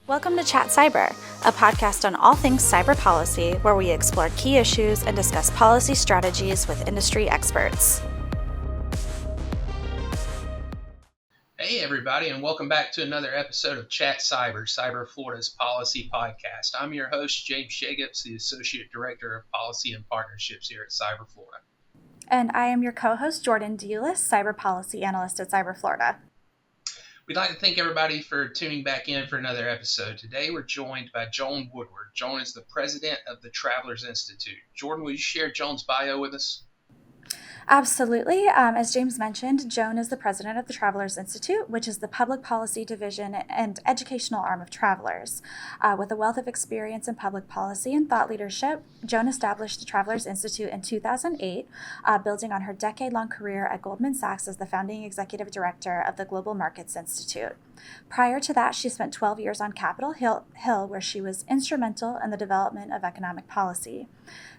Welcome to Chat Cyber, a podcast on all things cyber policy where we explore key issues and discuss policy strategies with industry experts. Hey everybody, and welcome back to another episode of Chat Cyber, Cyber Florida's policy podcast. I'm your host, James Shagupps, the Associate Director of Policy and Partnerships here at Cyber Florida. And I am your co-host, Jordan Deulis, Cyber Policy Analyst at Cyber Florida. We'd like to thank everybody for tuning back in for another episode. Today we're joined by Joan Woodward. Joan is the President of the Travelers Institute. Jordan, will you share Joan's bio with us? Absolutely. As James mentioned, Joan is the president of the Travelers Institute, which is the public policy division and educational arm of Travelers. With a wealth of experience in public policy and thought leadership, Joan established the Travelers Institute in 2008, building on her decade-long career at Goldman Sachs as the founding executive director of the Global Markets Institute. Prior to that, she spent 12 years on Capitol Hill, where she was instrumental in the development of economic policy.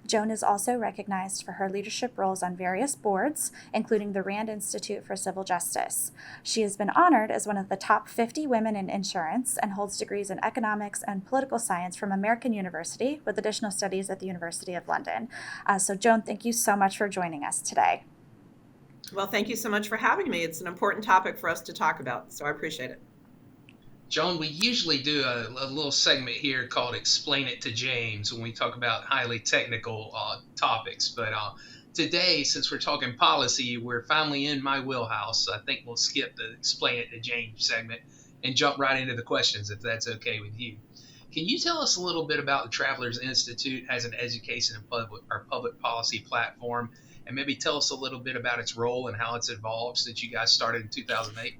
Joan is also recognized for her leadership roles on various boards, including the Rand Institute for Civil Justice. She has been honored as one of the top 50 women in insurance and holds degrees in economics and political science from American University with additional studies at the University of London. So Joan, thank you so much for joining us today. Well, thank you so much for having me. It's an important topic for us to talk about, so I appreciate it. Joan, we usually do a little segment here called Explain It to James when we talk about highly technical topics. But today, since we're talking policy, we're finally in my wheelhouse. So I think we'll skip the Explain It to James segment and jump right into the questions, if that's okay with you. Can you tell us a little bit about the Travelers Institute as an education and public policy platform, and maybe tell us a little bit about its role and how it's evolved since you guys started in 2008?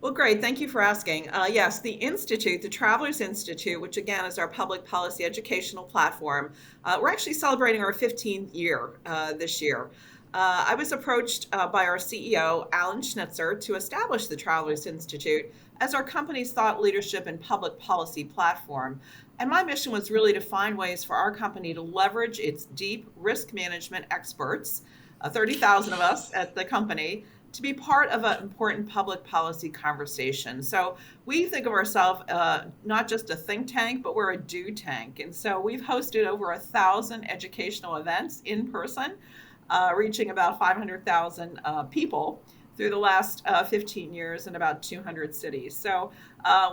Well, great. Thank you for asking. Yes, the Institute, the Travelers Institute, which again is our public policy educational platform, we're actually celebrating our 15th year this year. I was approached by our CEO, Alan Schnitzer, to establish the Travelers Institute as our company's thought leadership and public policy platform. And my mission was really to find ways for our company to leverage its deep risk management experts, 30,000 of us at the company, to be part of an important public policy conversation. So we think of ourselves not just a think tank, but we're a do tank. And so we've hosted over 1,000 educational events in person, reaching about 500,000 people through the last 15 years in about 200 cities. So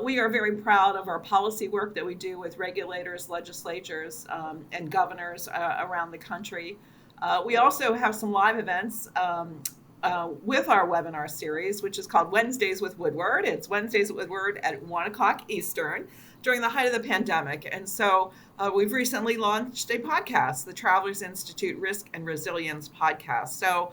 we are very proud of our policy work that we do with regulators, legislatures, and governors around the country. We also have some live events with our webinar series, which is called Wednesdays with Woodward. It's Wednesdays with Woodward at 1 o'clock Eastern during the height of the pandemic. And so we've recently launched a podcast, the Travelers Institute Risk and Resilience Podcast. So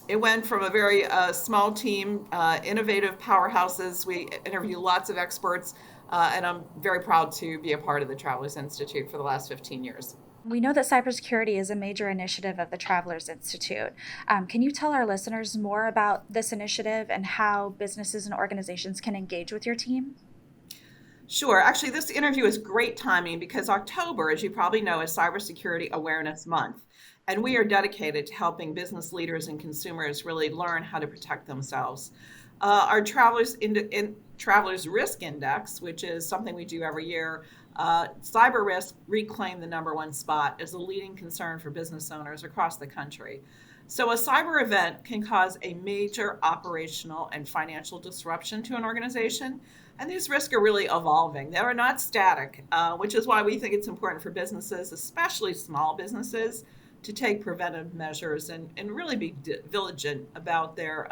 it went from a very small team, innovative powerhouses. We interview lots of experts, and I'm very proud to be a part of the Travelers Institute for the last 15 years. We know that cybersecurity is a major initiative of the Travelers Institute. Can you tell our listeners more about this initiative and how businesses and organizations can engage with your team? Sure. Actually, this interview is great timing because October, as you probably know, is Cybersecurity Awareness Month. And we are dedicated to helping business leaders and consumers really learn how to protect themselves. Our Travelers Risk Index, which is something we do every year, cyber risk reclaimed the number one spot as a leading concern for business owners across the country. So a cyber event can cause a major operational and financial disruption to an organization. And these risks are really evolving. They are not static, which is why we think it's important for businesses, especially small businesses, to take preventive measures and really be vigilant about their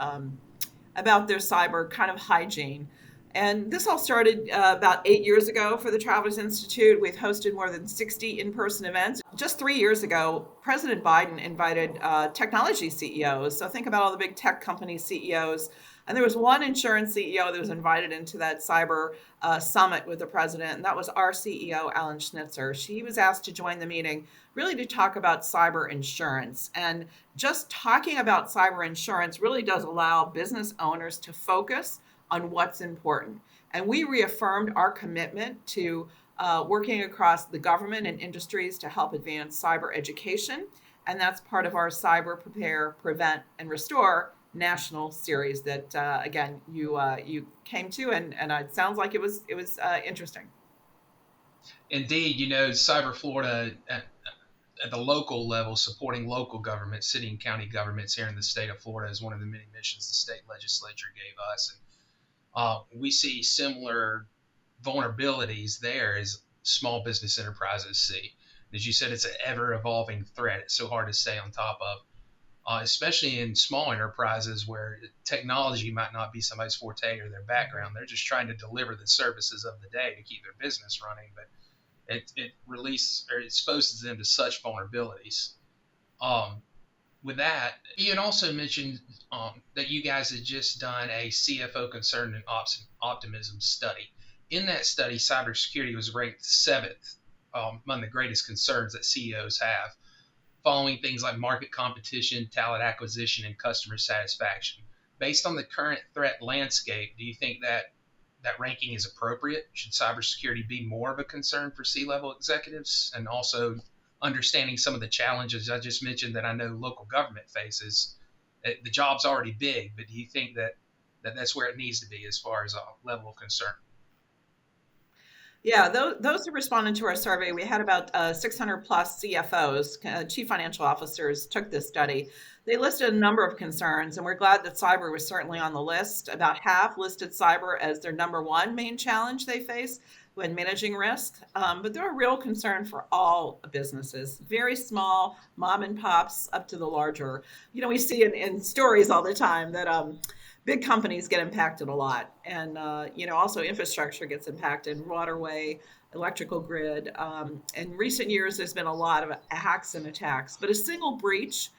cyber kind of hygiene. And this all started about 8 years ago for the Travelers Institute. We've hosted more than 60 in-person events. Just 3 years ago, President Biden invited technology CEOs. So think about all the big tech company CEOs. And there was one insurance CEO that was invited into that cyber summit with the president, and that was our CEO, Alan Schnitzer. She was asked to join the meeting really to talk about cyber insurance. And just talking about cyber insurance really does allow business owners to focus on what's important. And we reaffirmed our commitment to working across the government and industries to help advance cyber education. And that's part of our Cyber Prepare, Prevent, and Restore national series that again you came to, and it sounds like it was interesting. Indeed, you know, Cyber Florida at the local level, supporting local government, city and county governments here in the state of Florida is one of the many missions the state legislature gave us. And we see similar vulnerabilities there as small business enterprises see. As you said, it's an ever evolving threat. It's so hard to stay on top of, especially in small enterprises where technology might not be somebody's forte or their background. They're just trying to deliver the services of the day to keep their business running, but it releases or exposes them to such vulnerabilities. Um, with that, you had also mentioned that you guys had just done a CFO concern and optimism study. In that study, cybersecurity was ranked seventh among the greatest concerns that CEOs have, following things like market competition, talent acquisition, and customer satisfaction. Based on the current threat landscape, do you think that that ranking is appropriate? Should cybersecurity be more of a concern for C-level executives? And also understanding some of the challenges I just mentioned that I know local government faces. The job's already big, but do you think that that's where it needs to be as far as a level of concern? Yeah, those who responded to our survey, we had about 600 plus CFOs, chief financial officers, took this study. They listed a number of concerns, and we're glad that cyber was certainly on the list. About half listed cyber as their number one main challenge they face when managing risk. But they're a real concern for all businesses, very small, mom and pops, up to the larger. You know, we see in stories all the time that big companies get impacted a lot, and also infrastructure gets impacted, waterway, electrical grid. In recent years, there's been a lot of hacks and attacks, but a single breach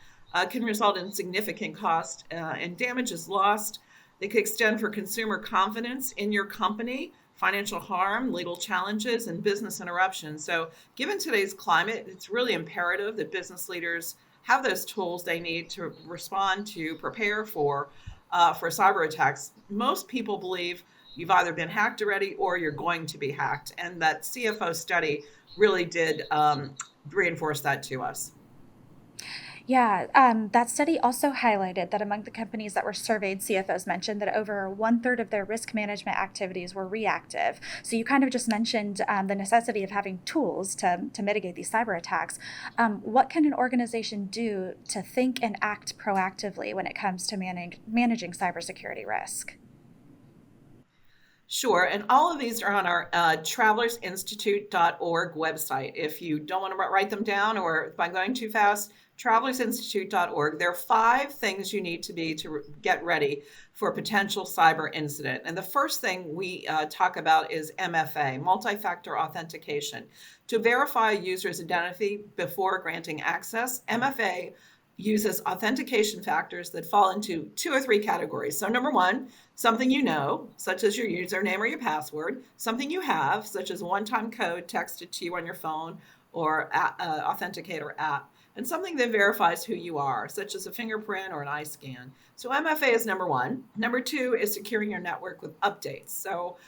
can result in significant cost and damage is lost. They could extend for consumer confidence in your company, financial harm, legal challenges, and business interruptions. So, given today's climate, it's really imperative that business leaders have those tools they need to respond to, prepare for cyber attacks. Most people believe you've either been hacked already or you're going to be hacked. And that CFO study really did reinforce that to us. Yeah, that study also highlighted that among the companies that were surveyed, CFOs mentioned that over one third of their risk management activities were reactive. So you kind of just mentioned the necessity of having tools to mitigate these cyber attacks. What can an organization do to think and act proactively when it comes to managing cybersecurity risk? Sure. And all of these are on our travelersinstitute.org website. If you don't want to write them down or if I'm going too fast, travelersinstitute.org. There are 5 things you need to be to get ready for a potential cyber incident. And the first thing we talk about is MFA, multi-factor authentication. To verify a user's identity before granting access, MFA uses authentication factors that fall into 2 or 3 categories. So number one, something you know, such as your username or your password, something you have, such as a one-time code texted to you on your phone or authenticator app, and something that verifies who you are, such as a fingerprint or an eye scan. So MFA is number one. Number two is securing your network with updates. So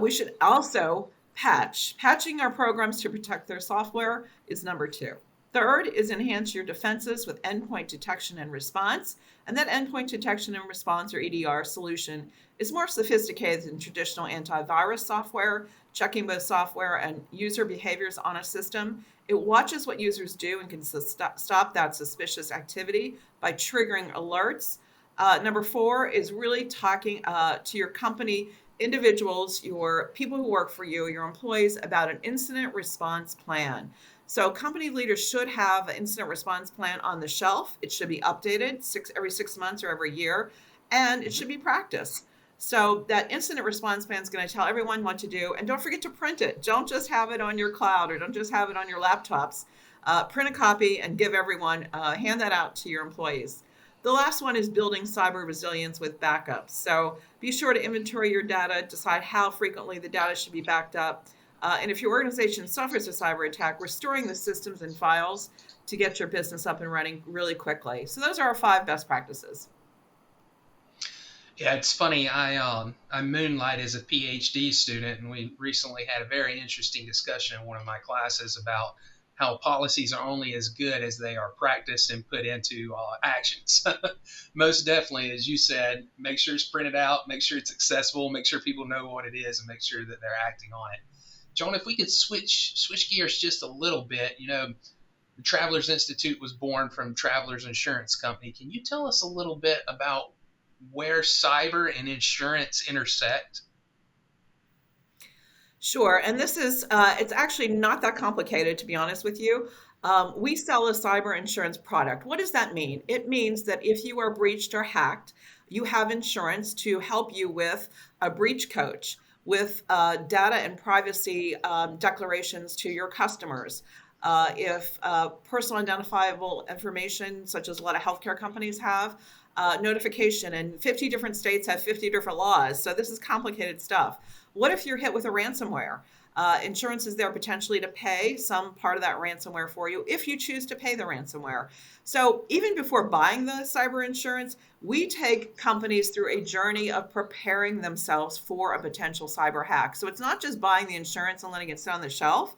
we should also patching our programs to protect their software is number two. Third is enhance your defenses with endpoint detection and response. And that endpoint detection and response, or EDR, solution is more sophisticated than traditional antivirus software, checking both software and user behaviors on a system. It watches what users do and can stop that suspicious activity by triggering alerts. Number four is really talking to your company individuals, your people who work for you, your employees, about an incident response plan. So company leaders should have an incident response plan on the shelf. It should be updated every 6 months or every year, and it should be practiced. So that incident response plan is going to tell everyone what to do. And don't forget to print it. Don't just have it on your cloud or don't just have it on your laptops. Print a copy and give everyone, hand that out to your employees. The last one is building cyber resilience with backups. So be sure to inventory your data, decide how frequently the data should be backed up. And if your organization suffers a cyber attack, restoring the systems and files to get your business up and running really quickly. So those are our 5 best practices. Yeah, it's funny. I moonlight as a PhD student, and we recently had a very interesting discussion in one of my classes about how policies are only as good as they are practiced and put into actions. Most definitely, as you said, make sure it's printed out, make sure it's accessible, make sure people know what it is, and make sure that they're acting on it. Joan, if we could switch gears just a little bit, the Travelers Institute was born from Travelers Insurance Company. Can you tell us a little bit about where cyber and insurance intersect? Sure. And this is, it's actually not that complicated, to be honest with you. We sell a cyber insurance product. What does that mean? It means that if you are breached or hacked, you have insurance to help you with a breach coach, with data and privacy declarations to your customers. If personal identifiable information, such as a lot of healthcare companies have, notification, and 50 different states have 50 different laws. So this is complicated stuff. What if you're hit with a ransomware? Insurance is there potentially to pay some part of that ransomware for you if you choose to pay the ransomware. So even before buying the cyber insurance, we take companies through a journey of preparing themselves for a potential cyber hack. So it's not just buying the insurance and letting it sit on the shelf.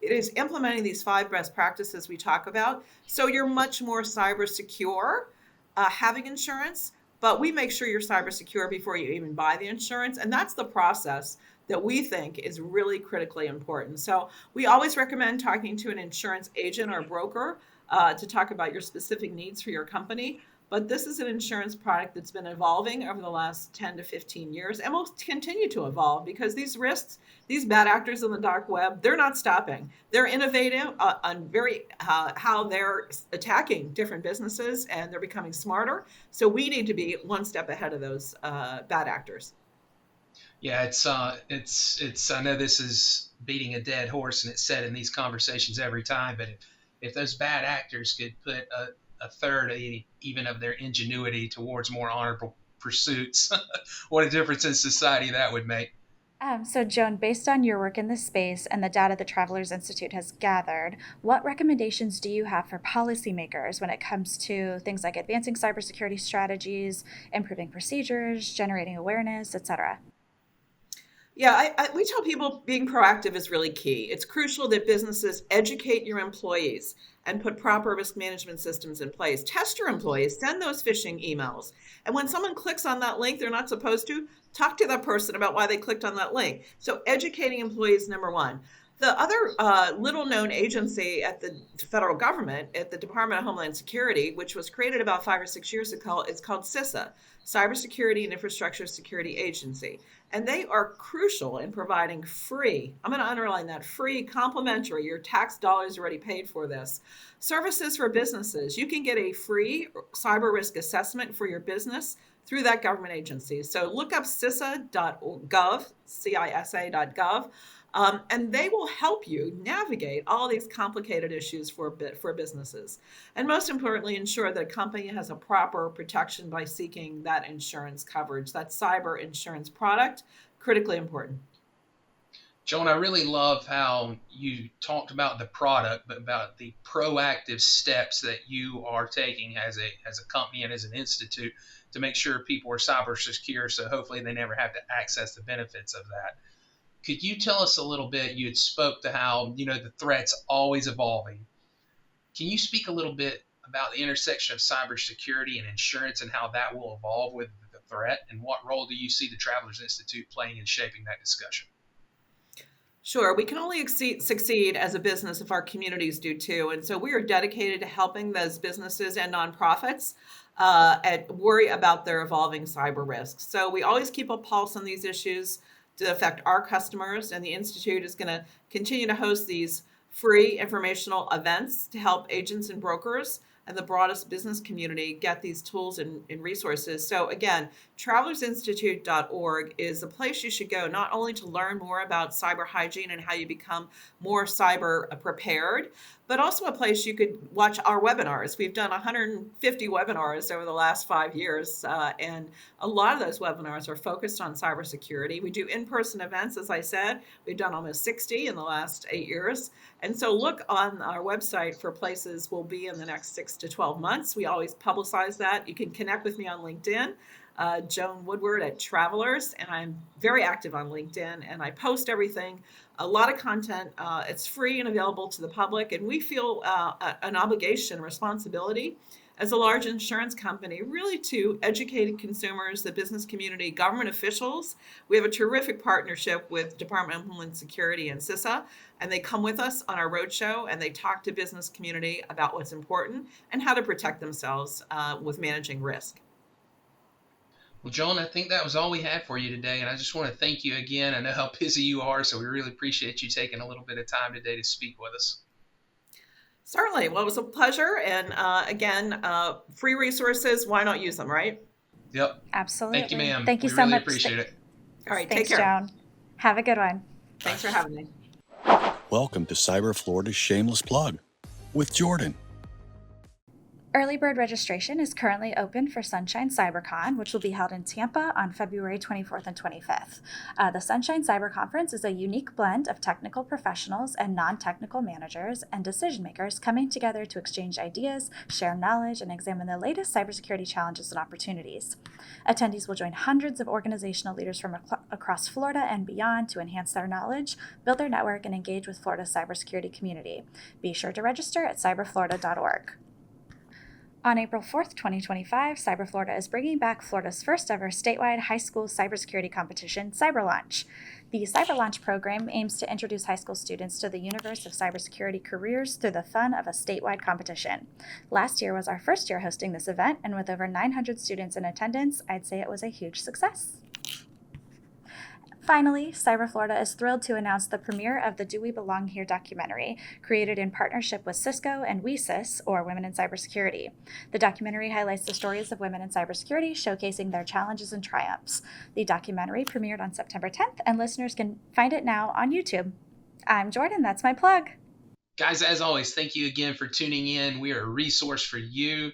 It is implementing these 5 best practices we talk about. So you're much more cyber secure having insurance, but we make sure you're cyber secure before you even buy the insurance. And that's the process that we think is really critically important. So we always recommend talking to an insurance agent or broker to talk about your specific needs for your company. But this is an insurance product that's been evolving over the last 10 to 15 years and will continue to evolve because these risks, these bad actors on the dark web, they're not stopping. They're innovative on how they're attacking different businesses, and they're becoming smarter. So we need to be one step ahead of those bad actors. Yeah, it's. I know this is beating a dead horse, and it's said in these conversations every time. But if those bad actors could put a third, even of their ingenuity towards more honorable pursuits, what a difference in society that would make. So, Joan, based on your work in this space and the data the Travelers Institute has gathered, what recommendations do you have for policymakers when it comes to things like advancing cybersecurity strategies, improving procedures, generating awareness, etc.? Yeah, we tell people being proactive is really key. It's crucial that businesses educate your employees and put proper risk management systems in place. Test your employees, send those phishing emails. And when someone clicks on that link they're not supposed to, talk to that person about why they clicked on that link. So educating employees, number one. The other little known agency at the federal government, at the Department of Homeland Security, which was created about 5 or 6 years ago, is called CISA, Cybersecurity and Infrastructure Security Agency. And they are crucial in providing free, I'm going to underline that, free, complimentary, your tax dollars already paid for this, services for businesses. You can get a free cyber risk assessment for your business through that government agency. So look up CISA.gov, CISA.gov. And they will help you navigate all these complicated issues for businesses. And most importantly, ensure that a company has a proper protection by seeking that insurance coverage. That cyber insurance product, critically important. Joan, I really love how you talked about the product, but about the proactive steps that you are taking as a company and as an institute to make sure people are cyber secure. So hopefully they never have to access the benefits of that. Could you tell us a little bit? You had spoke to how the threat's always evolving. Can you speak a little bit about the intersection of cybersecurity and insurance and how that will evolve with the threat? And what role do you see the Travelers Institute playing in shaping that discussion? Sure, we can only succeed as a business if our communities do too. And so we are dedicated to helping those businesses and nonprofits and worry about their evolving cyber risks. So we always keep a pulse on these issues to affect our customers, and the Institute is going to continue to host these free informational events to help agents and brokers and the broadest business community get these tools and resources. So again, travelersinstitute.org is a place you should go not only to learn more about cyber hygiene and how you become more cyber prepared, but also a place you could watch our webinars. We've done 150 webinars over the last 5 years, and a lot of those webinars are focused on cybersecurity. We do in-person events, as I said. We've done almost 60 in the last 8 years. And so look on our website for places we'll be in the next 6 to 12 months. We always publicize that. You can connect with me on LinkedIn. Joan Woodward at Travelers, and I'm very active on LinkedIn, and I post everything, a lot of content. It's free and available to the public, and we feel an obligation, responsibility as a large insurance company, really to educate consumers, the business community, government officials. We have a terrific partnership with Department of Homeland Security and CISA, and they come with us on our roadshow and they talk to business community about what's important and how to protect themselves with managing risk. Well, Joan, I think that was all we had for you today, and I just want to thank you again. I know how busy you are, so we really appreciate you taking a little bit of time today to speak with us. Certainly. Well, it was a pleasure. And again, free resources, why not use them, right? Yep. Absolutely. Thank you, ma'am. Thank you We so really much. appreciate it. All right. Thanks, take care. Joan. Have a good one. Thanks for having me. Welcome to Cyber Florida's Shameless Plug with Jordan. Early bird registration is currently open for Sunshine CyberCon, which will be held in Tampa on February 24th and 25th. The Sunshine Cyber Conference is a unique blend of technical professionals and non-technical managers and decision makers coming together to exchange ideas, share knowledge, and examine the latest cybersecurity challenges and opportunities. Attendees will join hundreds of organizational leaders from across Florida and beyond to enhance their knowledge, build their network, and engage with Florida's cybersecurity community. Be sure to register at cyberflorida.org. On April 4th, 2025, Cyber Florida is bringing back Florida's first ever statewide high school cybersecurity competition, Cyber Launch. The Cyber Launch program aims to introduce high school students to the universe of cybersecurity careers through the fun of a statewide competition. Last year was our first year hosting this event, and with over 900 students in attendance, I'd say it was a huge success. Finally, Cyber Florida is thrilled to announce the premiere of the Do We Belong Here documentary, created in partnership with Cisco and WeCys, or Women in Cybersecurity. The documentary highlights the stories of women in cybersecurity, showcasing their challenges and triumphs. The documentary premiered on September 10th, and listeners can find it now on YouTube. I'm Jordan, that's my plug. Guys, as always, thank you again for tuning in. We are a resource for you.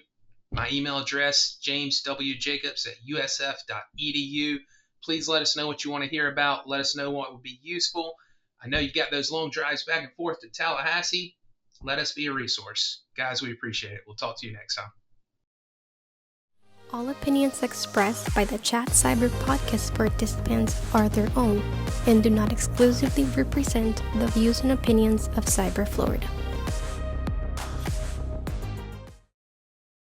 My email address, jameswjacobs@usf.edu. Please let us know what you want to hear about. Let us know what would be useful. I know you've got those long drives back and forth to Tallahassee. Let us be a resource. Guys, we appreciate it. We'll talk to you next time. All opinions expressed by the Chat Cyber podcast participants are their own and do not exclusively represent the views and opinions of Cyber Florida.